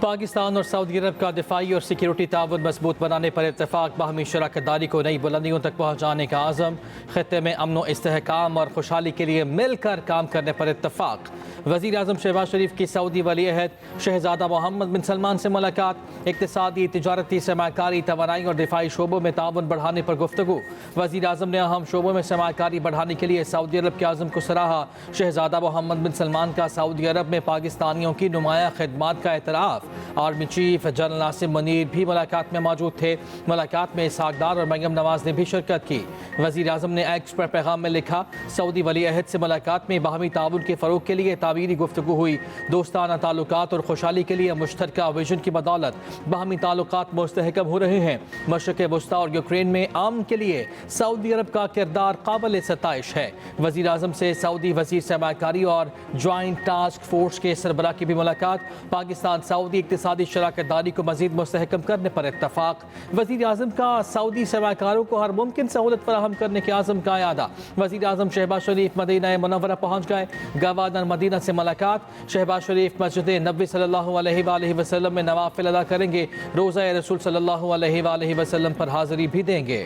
पाकिस्तान और सऊदी अरब का दिफाई और सिक्योरिटी ताउन मजबूत बनाने पर इत्तेफाक बाहमी शराकत दारी को नई बुलंदियों तक पहुँचाने का आज़म। खित्ते में अमन व इस्तेहकाम और खुशहाली के लिए मिलकर काम करने पर इत्तेफाक। वज़ीर आज़म शहबाज शरीफ की सऊदी वली अहद शहजादा मोहम्मद बिन सलमान से मुलाकात। इक़्तिसादी, तिजारती, सरमाकारी, तवानाई और दिफाई शोबों में ताउन बढ़ाने पर गुफ्तगू। वज़ीर आज़म ने अहम शोबों में सरमाकारी बढ़ाने के लिए सऊदी अरब के आज़म को सराहा। शहजादा मोहम्मद बिन सलमान का सऊदी अरब में पाकिस्तानियों की नुमाया खिदमात का एतराफ़। आर्मी चीफ जनरल नासिम मुनीर भी मुलाकात में मौजूद थे। मुलाकात में इसहाक डार और मरियम नवाज ने भी शिरकत की। वज़ीर आज़म ने एक्स पर पैगाम में लिखा, सऊदी वली अहद से मुलाकात में बाहमी ताउन के फ़रोग के लिए तामीरी गुफ्तगू हुई। दोस्ताना ताल्लुकात और खुशहाली के लिए मुश्तरका विजन की बदौलत बाहमी ताल्लुकात मुस्तहकम हो रहे हैं। मशरिक़ वस्ता और यूक्रेन में अमन के लिए सऊदी अरब का किरदार काबिल सताइश है। वज़ीर आज़म से सऊदी वज़ीर सरमाकारी और ज्वाइंट टास्क फोर्स के सरबराह की भी मुलाकात। पाकिस्तान सऊदी इक़्तिसादी शराकत दारी को मज़ीद मुस्तहकम करने पर इत्तफ़ाक़। वज़ीर आज़म का सऊदी सरमाकारों को हर मुमकिन सहूलत फराहम करने के आज़म का यादा। वज़ीर आज़म शहबाज शरीफ मदीना मुनव्वरा पहुँच गए। गवर्नर मदीना से मुलाकात। शहबाज शरीफ मस्जिद नबी सल्लल्लाहु अलैहि वसल्लम में नवाफिल अदा करेंगे। रोज़ा रसूल सल्लल्लाहु अलैहि वसल्लम पर हाज़िरी भी देंगे।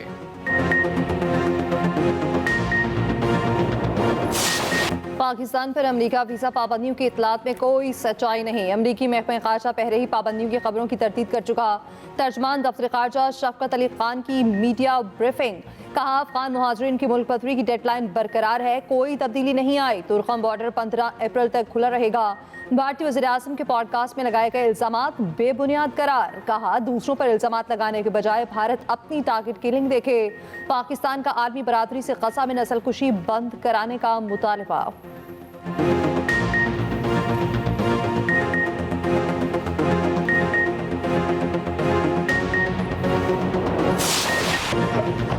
पाकिस्तान पर अमरीका वीज़ा पाबंदियों की इतलात में कोई सच्चाई नहीं। अमरीकी महकमा ख़ारजा पहले ही पाबंदियों की खबरों की तरतीब कर चुका। तर्जमान दफ्तर ख़ारजा शफ़क़त अली ख़ान की मीडिया ब्रीफिंग। कहा, अफ़गान मुहाजिरीन की मुल्क बदरी की डेडलाइन बरकरार है, कोई तब्दीली नहीं आई। तुर्कम बॉर्डर 15 अप्रैल तक खुला रहेगा। भारतीय वज़ीर आज़म के पॉडकास्ट में लगाए गए इल्ज़ामात बेबुनियाद करार। कहा, दूसरों पर इल्ज़ामात लगाने के बजाय भारत अपनी टारगेट किलिंग देखे। पाकिस्तान का आर्मी बरादरी से ग़ज़ा में नस्लकुशी बंद कराने का मुतालबा।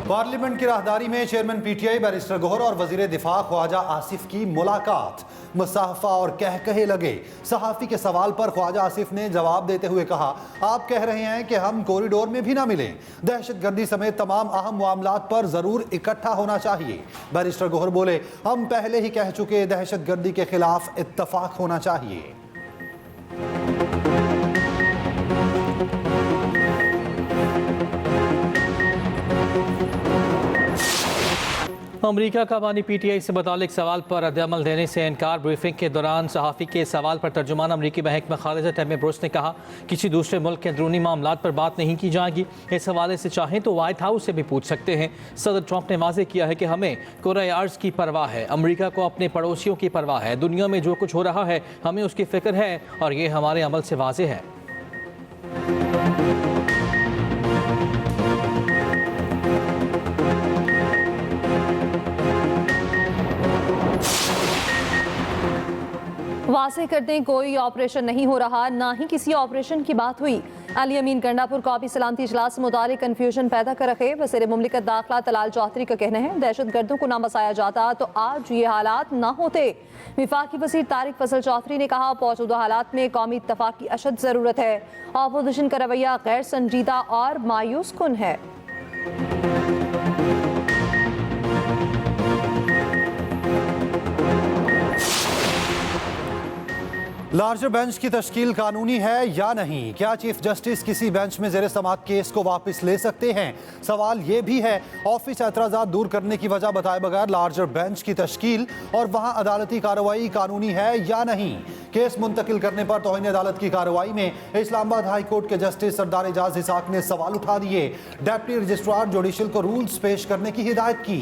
पार्लियामेंट की राहदारी में चेयरमैन पीटीआई बैरिस्टर गोहर और वजीर दिफा ख्वाजा आसिफ की मुलाकात। मुसाफा और कहकहे लगे। सहाफ़ी के सवाल पर ख्वाजा आसिफ ने जवाब देते हुए कहा, आप कह रहे हैं कि हम कॉरिडोर में भी ना मिलें। दहशतगर्दी समेत तमाम अहम मामलात पर जरूर इकट्ठा होना चाहिए। बैरिस्टर गोहर बोले, हम पहले ही कह चुके, दहशतगर्दी के खिलाफ इत्तफाक होना चाहिए। अमरीका का बानी पीटीआई से मुतालिक सवाल पर रद्द-ए-अमल देने से इनकार। ब्रीफिंग के दौरान सहाफ़ी के सवाल पर तर्जुमान अमरीकी महकमा ख़ारिजा टैमी ब्रूस ने कहा, किसी दूसरे मुल्क के अंदरूनी मामलात पर बात नहीं की जाएगी। इस हवाले से चाहें तो वाइट हाउस से भी पूछ सकते हैं। सदर ट्रंप ने वाज़ेह किया है कि हमें कुर्रे अर्ज़ की परवाह है, अमरीका को अपने पड़ोसियों की परवाह है। दुनिया में जो कुछ हो रहा है हमें उसकी फ़िक्र है और ये हमारे अमल से वाज़ेह है। वाज़ेह कर दें, कोई ऑपरेशन नहीं हो रहा, ना ही किसी ऑपरेशन की बात हुई। अली अमीन गंडापुर कौमी सलामती इजलास से मुतालिक कन्फ्यूजन पैदा कर रखे। वज़ीर मुमलिकत दाखिला तलाल चौधरी का कहना है, दहशतगर्दों को ना बसाया जाता तो आज ये हालात ना होते। विफाकी वज़ीर तारिक फजल चौधरी ने कहा, मौजूदा हालात में कौमी इत्तफाक की अशद ज़रूरत है। अपोजिशन का रवैया गैर संजीदा और मायूस कुन है। लार्जर बेंच की तश्कील कानूनी है या नहीं? क्या चीफ जस्टिस किसी बेंच में ज़ेर समाअत केस को वापस ले सकते हैं? सवाल ये भी है, ऑफिस एतराज़ात दूर करने की वजह बताए बगैर लार्जर बेंच की तश्कील और वहाँ अदालती कार्रवाई कानूनी है या नहीं? केस मुंतकिल करने पर तौहीन अदालत की कार्रवाई में इस्लामाबाद हाई कोर्ट के जस्टिस सरदार एजाज इसहाक ने सवाल उठा दिए। डिप्टी रजिस्ट्रार जुडिशल को रूल्स पेश करने की हिदायत की।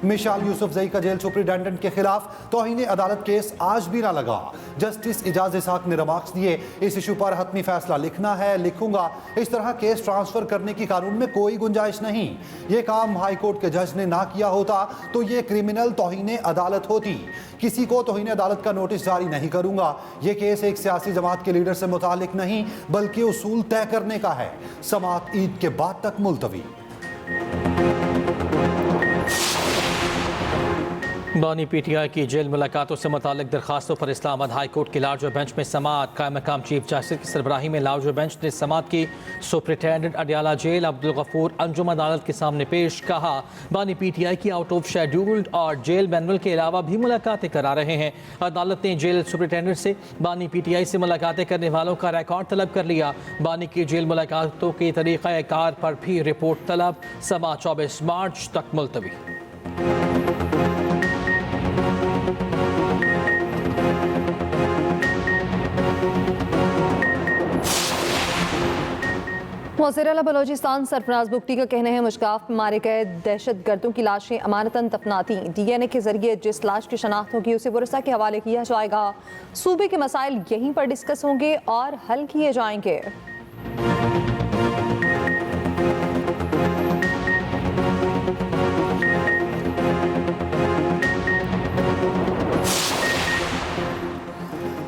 मिशाल यूसुफजई का जेल सुपरिटेंडेंट के खिलाफ तौहीन अदालत केस आज भी ना लगा। जस्टिस एजाज इसहाक ने रिमार्क्स दिए, इस इशू पर हतमी फैसला लिखना है, लिखूंगा। इस तरह केस ट्रांसफर करने की कानून में कोई गुंजाइश नहीं। ये काम हाई कोर्ट के जज ने ना किया होता तो ये क्रिमिनल तौहीन अदालत होती। किसी को तौहीन अदालत का नोटिस जारी नहीं करूंगा। ये केस एक सियासी जमात के लीडर से मुतालिक नहीं बल्कि उसूल तय करने का है। समाअत ईद के बाद तक मुलतवी। बानी पीटीआई की जेल मुलाकातों से मुतालिक दरखास्तों पर इस्लामाबाद हाई कोर्ट के लार्जर बेंच में समाअत। कायम मकाम चीफ जस्टिस की सरबराही में लार्जर बेंच ने समाअत की। सुपरिटेंडेंट अडियाला जेल अब्दुल गफूर अंजुम अदालत के सामने पेश। कहा बानी पीटीआई की आउट ऑफ शेड्यूल्ड और जेल मैनुअल के अलावा भी मुलाकातें करा रहे हैं। अदालत ने जेल सुपरिटेंडेंट से बानी पीटीआई से मुलाकातें करने वालों का रिकॉर्ड तलब कर लिया। बानी की जेल मुलाकातों के तरीक़ा कार पर भी रिपोर्ट तलब। समाअत 24 मार्च तक मुलतवी। वज़ीर-ए-आला बलोचिस्तान सरफराज बुगटी का कहना है मुश्काफ में मारे गए दहशत गर्दों की लाशें अमानतन दफनाती। DNA के जरिए जिस लाश की शनाख्त होगी उसे वरसा के हवाले किया जाएगा। सूबे के मसाइल यहीं पर डिस्कस होंगे और हल किए जाएंगे।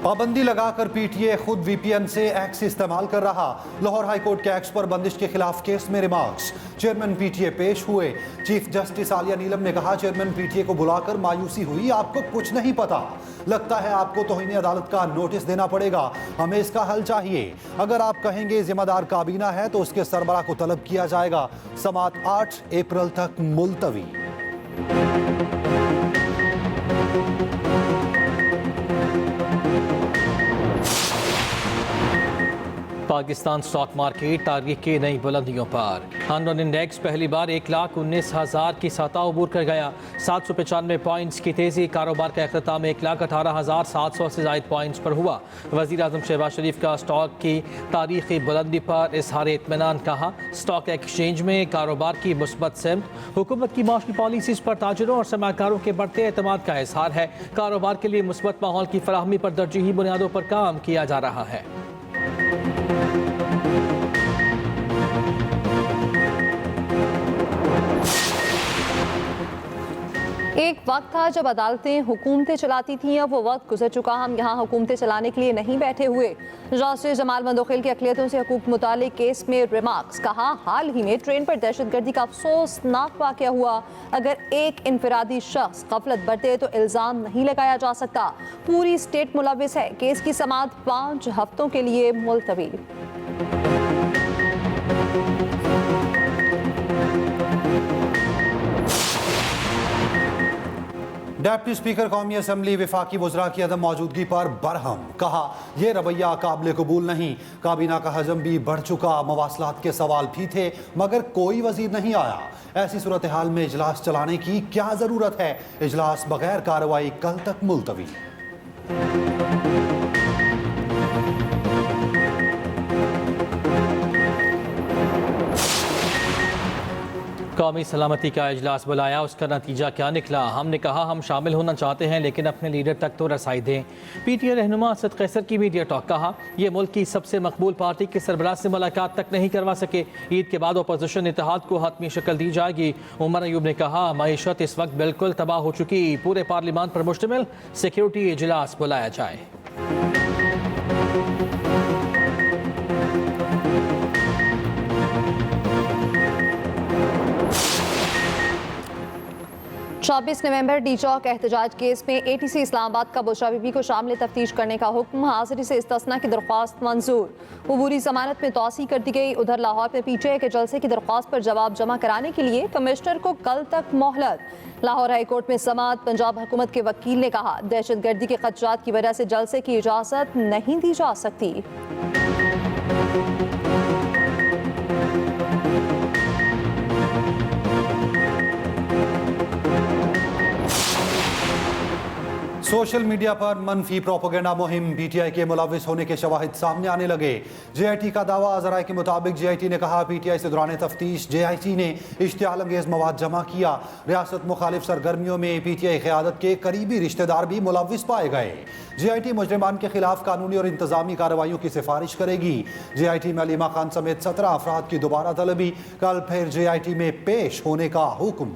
पाबंदी लगाकर पीटीए खुद VPN से एक्स इस्तेमाल कर रहा। लाहौर हाई कोर्ट के एक्स पर बंदिश के खिलाफ केस में रिमार्क्स। चेयरमैन पीटीए पेश हुए। चीफ जस्टिस आलिया नीलम ने कहा चेयरमैन पीटीए को बुलाकर मायूसी हुई, आपको कुछ नहीं पता। लगता है आपको तौहीन अदालत का नोटिस देना पड़ेगा, हमें इसका हल चाहिए। अगर आप कहेंगे जिम्मेदार काबीना है तो उसके सरबराह को तलब किया जाएगा। समाअत 8 अप्रैल तक मुलतवी। पाकिस्तान स्टॉक मार्केट तारीख की नई बुलंदियों पर। हंड्रेड इंडेक्स पहली बार 1,19,000 की सतह अबूर कर गया। 795 पॉइंट्स की तेजी। कारोबार का अख्ताम 1,18,700 से ज़ायद पॉइंट्स पर हुआ। वज़ीर आज़म शहबाज शरीफ का स्टॉक की तारीखी बुलंदी पर इजहार इत्मीनान। कहा स्टॉक एक्सचेंज में कारोबार की मुस्बत सिमत। हुकूमत की माशी पॉलिसीज़ पर ताजरों और सरमाकारों के बढ़ते एतमाद का इजहार है। कारोबार के लिए मुस्बत माहौल की फराहमी पर तरजीही बुनियादों पर काम किया जा रहा है। एक वक्त था जब अदालतें हुकूमतें चलाती थीं, अब वो वक्त गुजर चुका। हम यहाँ हुकूमतें चलाने के लिए नहीं बैठे हुए। राष्ट्रीय जमाल मंदोखिल की अक़लियतों से हकूक़ मुतालिक केस में रिमार्क्स। कहा हाल ही में ट्रेन पर दहशतगर्दी का अफसोसनाक वाक़या हुआ। अगर एक इनफरादी शख्स गफलत बरते तो इल्ज़ाम नहीं लगाया जा सकता। पूरी स्टेट मुलविस है। केस की समाअत 5 हफ्तों के लिए मुलतवी। डिप्टी स्पीकर कौमी असम्बली वफाकी वज़रा की अदम मौजूदगी पर बरहम। कहा यह रवैया काबिल कबूल नहीं। काबीना का हजम भी बढ़ चुका। मवासलात के सवाल भी थे मगर कोई वजीर नहीं आया। ऐसी सूरत हाल में इजलास चलाने की क्या ज़रूरत है। इजलास बगैर कार्रवाई कल तक मुलतवी। कौमी सलामती का इजलास बुलाया, उसका नतीजा क्या निकला। हमने कहा हम शामिल होना चाहते हैं लेकिन अपने लीडर तक तो रसाई दें। पीटीए रहनुमा असद कैसर की मीडिया टॉक। कहा यह मुल्क की सबसे मकबूल पार्टी के सरबराह से मुलाकात तक नहीं करवा सके। ईद के बाद अपोजिशन इत्तेहाद को हतमी शक्ल दी जाएगी। उमर अयूब ने कहा मईशत इस वक्त बिल्कुल तबाह हो चुकी। पूरे पार्लियामान पर मुश्तमिल सिक्योरिटी इजलास बुलाया जाए। छब्बीस नवंबर डी चौक एहतजाज केस में ATC इस्लामाबाद का बुशरा बीबी को शामिल तफ्तीश करने का हुक्म। हाजिरी से इस्तिस्ना की दरख्वास्त मंजूर। अबूरी जमानत में तोसी कर दी गई। उधर लाहौर में PTI के जलसे की दरख्वास्त पर जवाब जमा कराने के लिए कमिश्नर को कल तक मोहलत। लाहौर हाई कोर्ट में समाअत। पंजाब हुकूमत के वकील ने कहा दहशतगर्दी के खदशात की वजह से जलसे की इजाज़त नहीं दी जा सकती। सोशल मीडिया पर मनफी प्रोपेगेंडा मुहिम। PTI के मुलविस होने के शवाहिद सामने आने लगे। JIT का दावा। ज़राए के मुताबिक JIT ने कहा PTI से दौरान तफ्तीश JIT ने इश्तियाल अंगेज़ मवाद जमा किया। रियासत मुखालिफ सरगर्मियों में PTI क़यादत के करीबी रिश्तेदार भी मुलविस पाए गए। JIT मुजरिमान के खिलाफ कानूनी और इंतजामी कार्रवाइयों की सिफारिश करेगी। JIT में अलीमा खान समेत 17 अफराद की दोबारा तलबी। कल फिर JIT में पेश होने का हुक्म।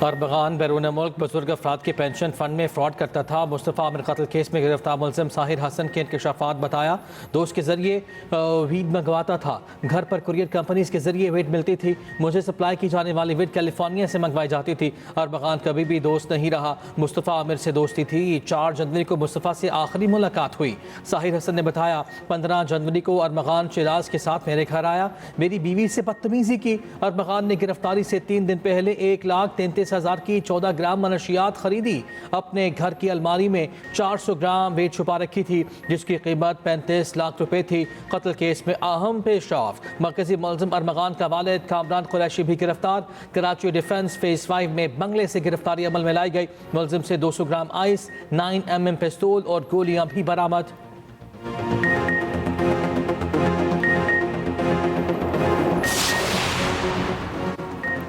अरबगान बैरून मुल्क बुजुर्ग अफराद के पेंशन फंड में फ्रॉड करता था। मुस्तफ़ा आमिर कत्ल केस में गिरफ्तार मुलजिम साहिर हसन के इंकशाफात बताया। दोस्त के जरिए वीड मंगवाता था, घर पर कुरियर कंपनीज के जरिए वीड मिलती थी। मुझे सप्लाई की जाने वाली वीड कैलिफोर्निया से मंगवाई जाती थी। अरबगान कभी भी दोस्त नहीं रहा, मुस्तफ़ा आमिर से दोस्ती थी। 4 जनवरी को मुस्तफ़ा से आखिरी मुलाकात हुई। साहिर हसन ने बताया 15 जनवरी को अरबगान शिराज के साथ मेरे घर आया, मेरी बीवी से बदतमीजी की। अरबगान ने गिरफ्तारी से 3 दिन पहले 1,33,000 की 14 ग्राम मनशियात खरीदी। अपने घर की अलमारी में 400 ग्राम वेट छुपा रखी थी, जिसकी कीमत 35 लाख रुपए थी। कत्ल केस में अहम पेशरफ मरकजी मुलजिम अरबगान का वालिद कामरान कुरैशी भी गिरफ्तार। कराची डिफेंस फेज 5 में बंगले से गिरफ्तारी अमल में लाई गई। मुलजिम से 200 ग्राम आइस, 9mm पिस्तौल और गोलियां भी बरामद।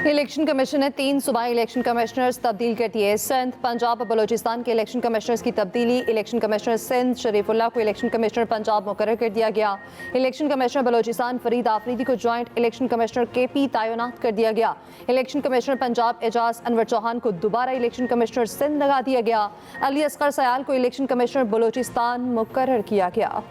इलेक्शन कमीशन ने 3 सूबाई इलेक्शन कमिश्नर्स तब्दील कर दिए। सिंध, पंजाब और बलोचिस्तान के इलेक्शन कमिश्नर्स की तब्दीली। इलेक्शन कमिश्नर सिंध शरीफुल्लाह को इलेक्शन कमिश्नर पंजाब मुकर्रर कर दिया गया। इलेक्शन कमिश्नर बलोचिस्तान फरीद आफरीदी को ज्वाइंट इलेक्शन कमिश्नर KP तैनात कर दिया गया। इलेक्शन कमिश्नर पंजाब एजाज अनवर चौहान को दोबारा इलेक्शन कमिश्नर सिंध लगा दिया गया। अली असगर सयाल को इलेक्शन कमिश्नर बलोचिस्तान मुकर्रर किया गया।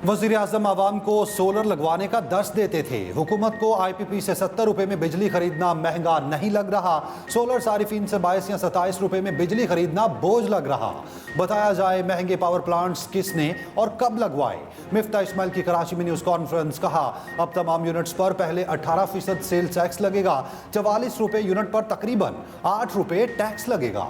वज़ीर आज़म आवाम को सोलर लगवाने का दर्श देते थे। हुकूमत को IPP से 70 रुपए में बिजली खरीदना महंगा नहीं लग रहा। सोलर सारिफीन से 22 या 27 रुपए में बिजली खरीदना बोझ लग रहा। बताया जाए महंगे पावर प्लांट्स किसने और कब लगवाए। मिफ्ता इस्माइल की कराची में न्यूज़ कॉन्फ्रेंस। कहा अब तमाम यूनिट्स पर पहले 18% सेल टैक्स लगेगा। 44 रुपए यूनिट पर तकरीबन 8 रुपए टैक्स लगेगा।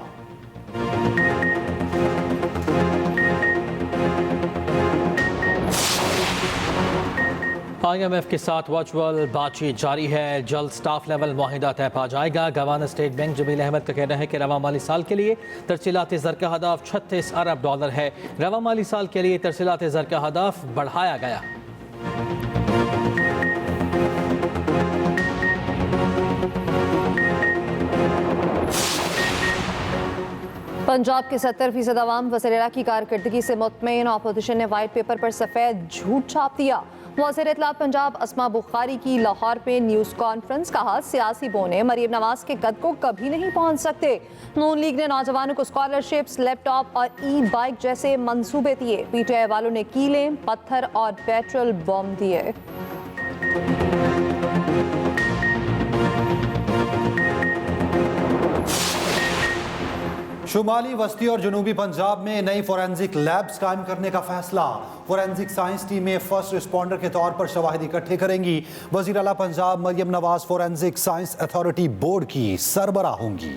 IMF के साथ वर्चुअल बातचीत जारी है। जल्द स्टाफ लेवल मुआहिदा तय पा जाएगा। Governor state bank Jamil Ahmed का कहना है कि रवा माली साल के लिए तरसीलात ज़र का हदफ $36 अरब है। रवा माली साल के लिए तरसीलात ज़र का हदफ बढ़ाया गया। पंजाब के 70% अवाम वज़ीर की कारकर्दगी से मुतमईन। अपोजिशन ने वाइट पेपर पर सफ़ेद झूठ छाप दिया। वज़ीर इत्तलात पंजाब अस्मा बुखारी की लाहौर में न्यूज़ कॉन्फ्रेंस। कहा सियासी बोने मरीम नवाज के कद को कभी नहीं पहुंच सकते। नून लीग ने नौजवानों को स्कॉलरशिप्स, लैपटॉप और ई-बाइक जैसे मंसूबे दिए। PTI वालों ने कीलें, पत्थर और पेट्रोल बम दिए। शुमाली वस्ती और जनूबी पंजाब में नई फोरेंसिक लैब्स कायम करने का फैसला। फोरेंसिक साइंस टीमें फर्स्ट रिस्पॉन्डर के तौर पर शवाहिद इकट्ठे करेंगी। वज़ीर आला Punjab Maryam Nawaz forensic science authority board की सरबराह होंगी।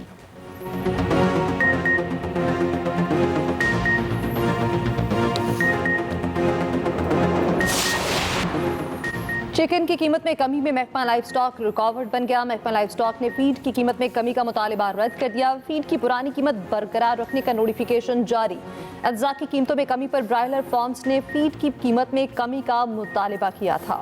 चिकन की कीमत में कमी में महकमा लाइफ स्टॉक रुकावट बन गया। महकमा लाइफ स्टॉक ने फीड की कीमत में कमी का मुतालिबा रद्द कर दिया। फीड की पुरानी कीमत बरकरार रखने का नोटिफिकेशन जारी। अज्जा की कीमतों में कमी पर ब्रायलर फार्म्स ने फीड की कीमत में कमी का मुतालिबा किया था।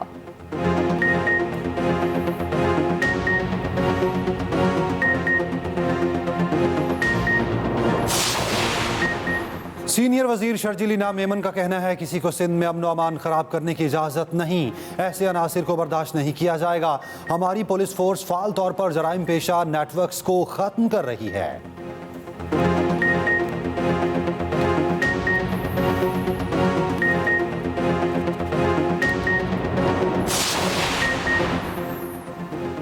सीनियर वजीर शर्जील इनाम मेमन का कहना है किसी को सिंध में अमन व अमान खराब करने की इजाज़त नहीं। ऐसे अनासिर को बर्दाश्त नहीं किया जाएगा। हमारी पुलिस फोर्स फाल तौर पर जराइम पेशा नेटवर्क्स को ख़त्म कर रही है।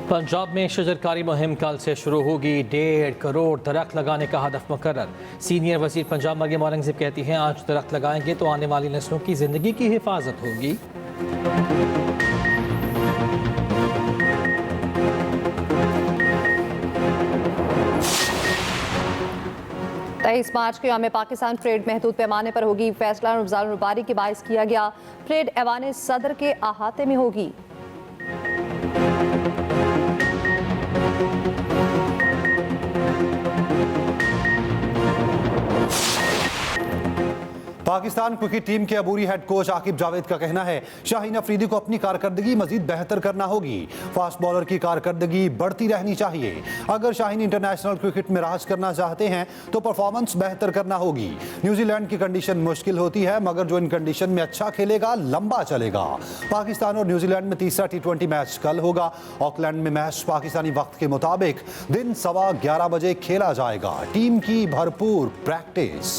पंजाब में शजरकारी मुहिम कल से शुरू होगी। 1.5 करोड़ दरख्त लगाने का हदफ मुकर्रर। सीनियर वजीर पंजाब मरियम औरंगज़ेब कहती हैं आज दरख्त लगाएंगे तो आने वाली नस्लों की ज़िंदगी की हिफाजत होगी। 23 मार्च को यौम पाकिस्तान परेड महदूद पैमाने पर होगी। फैसला रमज़ान मुबारक के बायस किया गया। परेड ऐवान सदर के अहाते में होगी। पाकिस्तान क्रिकेट टीम के अबूरी हेड कोच आकिब जावेद का कहना है शाहीन अफरीदी को अपनी कारकर्दगी मजीद बेहतर करना होगी। फास्ट बॉलर की कारकर्दगी बढ़ती रहनी चाहिए। अगर शाहीन इंटरनेशनल क्रिकेट में राज करना चाहते हैं तो परफॉर्मेंस बेहतर करना होगी। न्यूजीलैंड की कंडीशन मुश्किल होती है मगर जो इन कंडीशन में अच्छा खेलेगा लंबा चलेगा। पाकिस्तान और न्यूजीलैंड में तीसरा T20 मैच कल होगा। ऑकलैंड में मैच पाकिस्तानी वक्त के मुताबिक दिन 11:15 बजे खेला जाएगा। टीम की भरपूर प्रैक्टिस।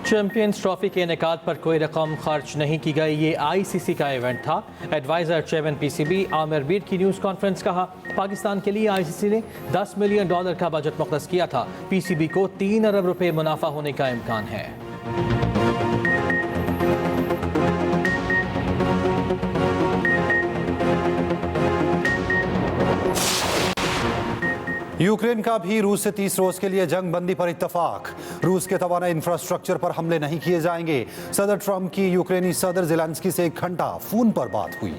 चैंपियंस ट्रॉफी के इनेकाद पर कोई रकम खर्च नहीं की गई। ये ICC का इवेंट था। एडवाइजर चेयरमैन PCB आमिर बीर की न्यूज़ कॉन्फ्रेंस कहा पाकिस्तान के लिए ICC ने $10 मिलियन का बजट मुख्तस किया था। PCB को 3 अरब रुपए मुनाफा होने का इम्कान है। यूक्रेन का भी रूस से 30 रोज के लिए जंग बंदी पर इत्तफाक। रूस के तवानाई इंफ्रास्ट्रक्चर पर हमले नहीं किए जाएंगे। सदर ट्रंप की यूक्रेनी सदर ज़ेलेंस्की से 1 घंटा फोन पर बात हुई।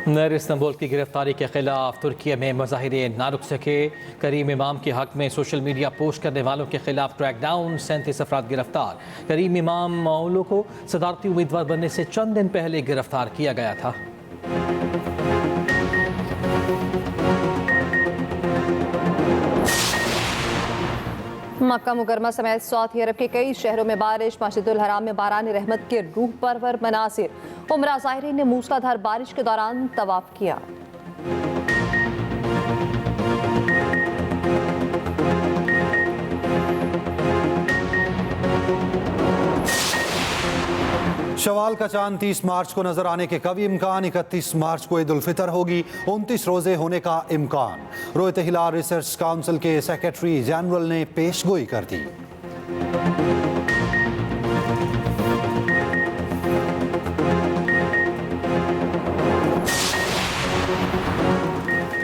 नर इस्तांबुल की गिरफ्तारी के खिलाफ तुर्की में मुजाहिरे ना रुक सके। करीम इमाम के हक में सोशल मीडिया पोस्ट करने वालों के खिलाफ क्रैकडाउन। 37 अफराद गिरफ्तार। करीम इमाम मौलू को सदारती उम्मीदवार बनने से चंद दिन पहले गिरफ्तार किया गया था। मक्का मुकरमा समेत सऊदी अरब के कई शहरों में बारिश। मस्जिदुल हराम में बारान रहमत के रूह परवर मनासिर। उमरा ज़ाहिरीन ने मूसलाधार बारिश के दौरान तवाफ किया। शवाल का चांद 30 मार्च को नजर आने के कभी इम्कान। 31 मार्च को ईद उल फितर होगी। 29 रोजे होने का इम्कान। रोयत हिलाल रिसर्च काउंसिल के सेक्रेटरी जनरल ने पेशगोई कर दी।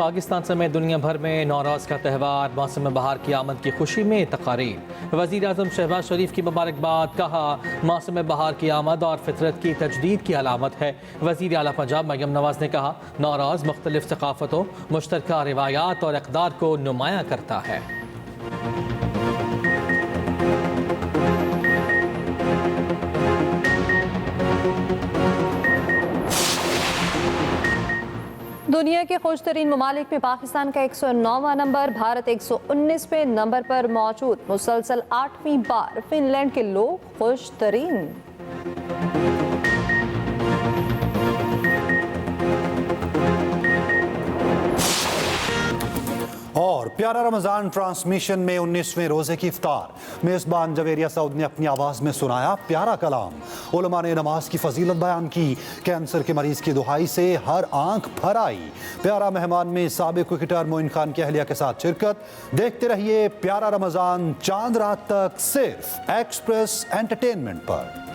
पाकिस्तान समेत दुनिया भर में नौरोज़ का त्यौहार। मौसम बहार की आमद की खुशी में तकारीर। वज़ीर आज़म शहबाज शरीफ की मुबारकबाद। कहा मौसम बहार की आमद और फितरत की तजदीद की अलामत है। वज़ीर आला पंजाब मरियम नवाज़ ने कहा नौरोज़ मुख्तलिफ सकाफ़तों मुश्तरका रिवायात और इक़दार को नुमायाँ करता है। दुनिया के खुश तरीन ममालिक में पाकिस्तान का 109वां नंबर। भारत 119वें नंबर पर मौजूद। मुसलसल 8वीं बार फिनलैंड के लोग खुश तरीन। और प्यारा रमजान ट्रांसमिशन में 19वें रोजे की इफ्तार। मेज़बान जवेरिया सऊद ने अपनी आवाज़ में सुनाया प्यारा कलाम। उलमा ने नमाज की फजीलत बयान की। कैंसर के मरीज की दुहाई से हर आंख भर आई। प्यारा मेहमान में साबिक क्रिकेटर मोइन खान की अहलिया के साथ शिरकत। देखते रहिए प्यारा रमजान चांद रात तक सिर्फ एक्सप्रेस एंटरटेनमेंट पर।